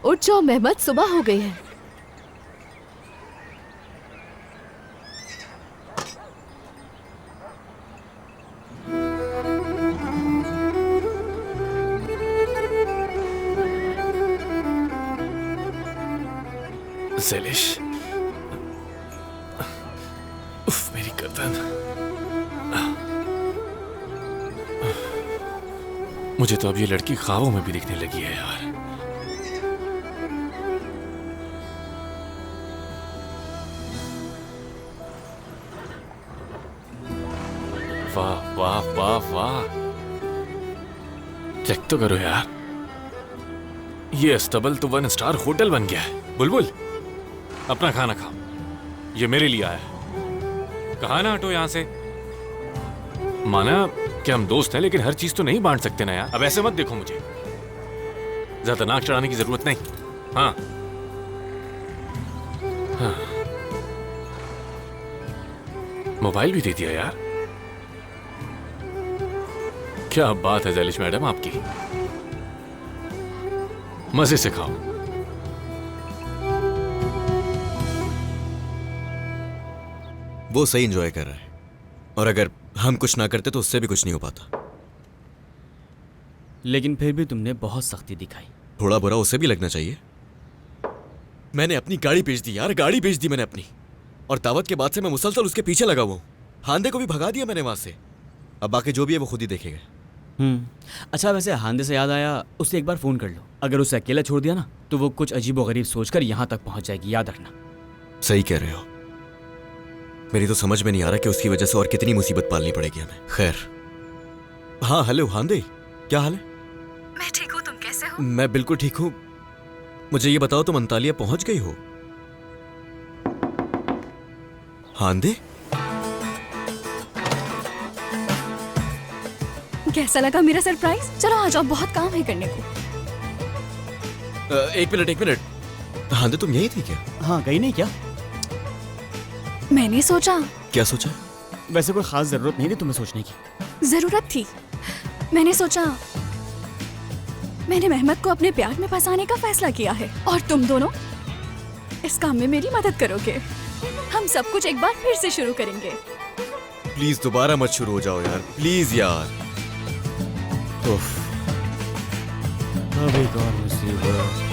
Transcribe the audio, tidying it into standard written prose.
उठ जाओ मेहमद, सुबह हो गई है। ज़ेलिश, उफ मेरी गर्दन। मुझे तो अब ये लड़की ख्वाबों में भी दिखने लगी है यार। वाह वाह वाह वाह, चेक तो करो यार, ये अस्तबल तो 1 स्टार होटल बन गया है। बुलबुल, अपना खाना खाओ, ये मेरे लिए आया है। कहा ना हटो यहां से। माना कि हम दोस्त हैं, लेकिन हर चीज तो नहीं बांट सकते ना यार। अब ऐसे मत देखो मुझे, ज्यादा नाक चढ़ाने की जरूरत नहीं। हाँ, हाँ। मोबाइल भी दे दिया यार। क्या बात है ज़ेलिश मैडम आपकी, मजे से खाओ। वो सही एंजॉय कर रहा है, और अगर हम कुछ ना करते तो उससे भी कुछ नहीं हो पाता। लेकिन फिर भी तुमने बहुत सख्ती दिखाई। थोड़ा बुरा उसे भी लगना चाहिए। मैंने अपनी गाड़ी बेच दी यार, गाड़ी बेच दी मैंने अपनी, और दावत के बाद से मैं मुसलसल उसके पीछे लगा हुआ हूं। हांदे को भी भगा दिया मैंने वहां से। अब बाकी जो भी है वो खुद ही देखेगा। अच्छा, वैसे हांदे से याद आया, उसे एक बार फ़ोन कर लो। अगर उसे अकेला छोड़ दिया ना तो वो कुछ अजीब व गरीब सोचकर यहाँ तक पहुँच जाएगी, याद रखना। सही कह रहे हो, मेरी तो समझ में नहीं आ रहा कि उसकी वजह से और कितनी मुसीबत पालनी पड़ेगी हमें। खैर, हाँ हेलो हांदे, क्या हाल है? मैं ठीक हूँ, तुम कैसे हो? मैं बिल्कुल ठीक हूँ। मुझे ये बताओ, तुम अंतालिया पहुंच गई हो? हांदे, कैसा लगा मेरा सरप्राइज? चलो आ जाओ, बहुत काम है करने को। एक मिनट। हांदे, तुम यही थी क्या? हाँ, गई नहीं क्या? मैंने सोचा। क्या सोचा? वैसे कोई खास ज़रूरत नहीं थी तुम्हें सोचने की। जरूरत थी। मैंने सोचा, मैंने मेहमद को अपने प्यार में फंसाने का फैसला किया है, और तुम दोनों इस काम में मेरी मदद करोगे। हम सब कुछ एक बार फिर से शुरू करेंगे। प्लीज दोबारा मत शुरू हो जाओ यार, प्लीज यार। अब एक और मुसीबत।